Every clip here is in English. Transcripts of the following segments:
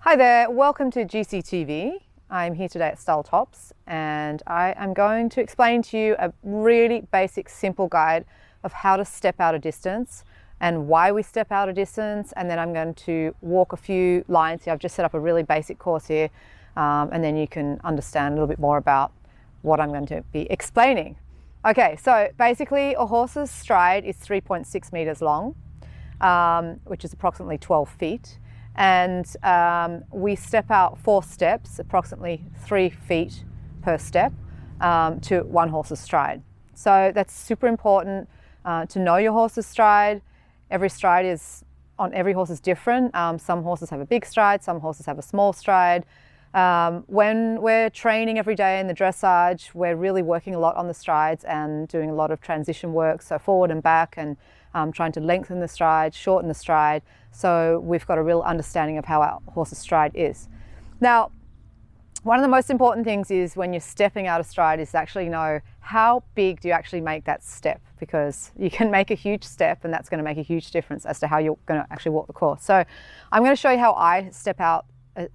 Hi there, welcome to GCTV. I'm here today at Style Tops and I am going to explain to you a really basic, simple guide of how to step out a distance and why we step out a distance, and then I'm going to walk a few lines here. I've just set up a really basic course here and then you can understand a little bit more about what I'm going to be explaining. Okay, so basically a horse's stride is 3.6 meters long, which is approximately 12 feet. And we step out 4 steps, approximately 3 feet per step, to one horse's stride. So that's super important to know your horse's stride. Every stride on every horse is different. Some horses have a big stride, some horses have a small stride. When we're training every day in the dressage, we're really working a lot on the strides and doing a lot of transition work, so forward and back, and trying to lengthen the stride, shorten the stride, so we've got a real understanding of how our horse's stride is. Now, one of the most important things is when you're stepping out of stride is to actually know how big do you actually make that step, because you can make a huge step and that's going to make a huge difference as to how you're going to actually walk the course. So I'm going to show you how I step out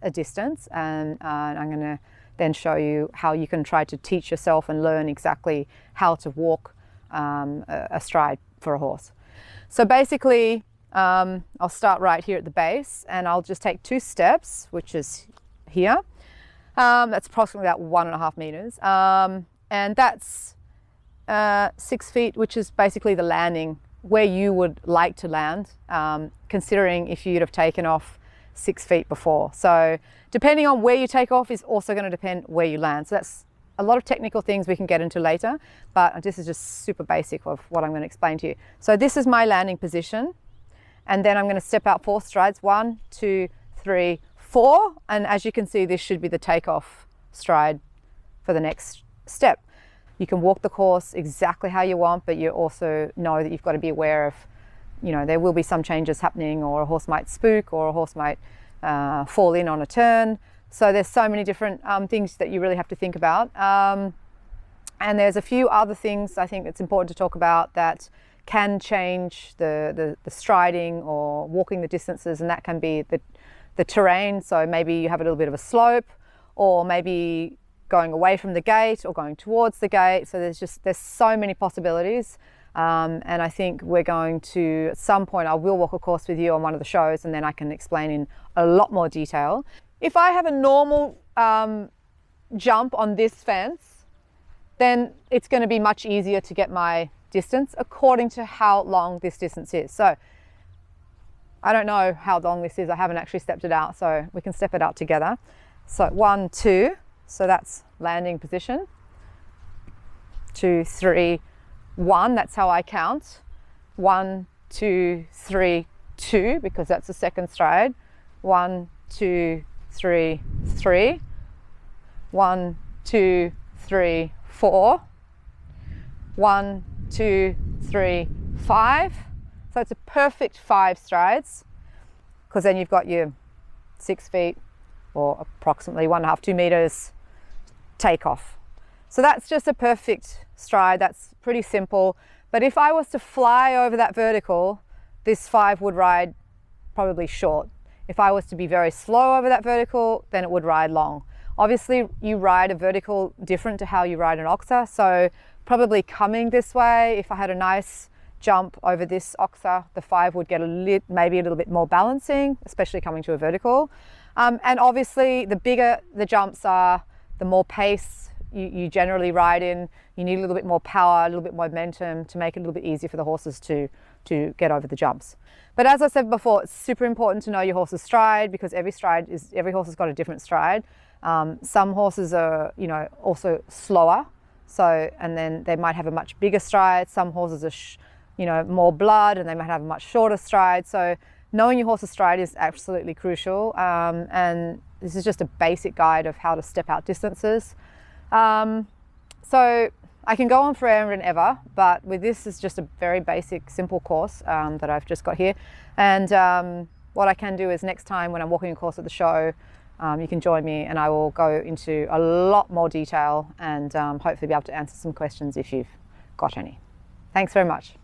a distance, and I'm going to then show you how you can try to teach yourself and learn exactly how to walk a stride for a horse. So basically, I'll start right here at the base and I'll just take 2 steps, which is here. That's approximately about 1.5 meters. And that's 6 feet, which is basically the landing where you would like to land, considering if you'd have taken off 6 feet before. So depending on where you take off is also going to depend where you land. So that's a lot of technical things we can get into later, but this is just super basic of what I'm going to explain to you. So this is my landing position, and then I'm going to step out 4 strides, 1, 2, 3, 4, and as you can see, this should be the takeoff stride for the next step. You can walk the course exactly how you want, but you also know that you've got to be aware of, there will be some changes happening, or a horse might spook, or a horse might fall in on a turn. So there's so many different things that you really have to think about. And there's a few other things I think it's important to talk about that can change the striding or walking the distances, and that can be the terrain. So maybe you have a little bit of a slope, or maybe going away from the gate or going towards the gate. So there's so many possibilities. And I think we're going to, at some point, I will walk a course with you on one of the shows, and then I can explain in a lot more detail. If I have a normal jump on this fence, then it's going to be much easier to get my distance according to how long this distance is. So I don't know how long this is. I haven't actually stepped it out, so we can step it out together. So 1, 2, so that's landing position. 2, 3, 1, that's how I count. 1, 2, 3, 2, because that's the second stride. 1, 2, 3, 3. 1, 2, 3, 4. 1, 2, 3, 5. So it's a perfect 5 strides, because then you've got your 6 feet, or approximately 1.5, 2 meters takeoff. So that's just a perfect stride. That's pretty simple. But if I was to fly over that vertical, this 5 would ride probably short. If I was to be very slow over that vertical, then it would ride long. Obviously, you ride a vertical different to how you ride an oxer. So probably coming this way, if I had a nice jump over this oxer, the 5 would get maybe a little bit more balancing, especially coming to a vertical. And obviously, the bigger the jumps are, the more pace you generally ride in. You need a little bit more power, a little bit more momentum to make it a little bit easier for the horses to get over the jumps. But as I said before, it's super important to know your horse's stride, because every horse has got a different stride. Some horses are, also slower. So, and then they might have a much bigger stride. Some horses are, more blood, and they might have a much shorter stride. So knowing your horse's stride is absolutely crucial. And this is just a basic guide of how to step out distances. So I can go on forever and ever, but with this is just a very basic, simple course that I've just got here. And what I can do is next time when I'm walking a course at the show, you can join me and I will go into a lot more detail and hopefully be able to answer some questions if you've got any. Thanks very much.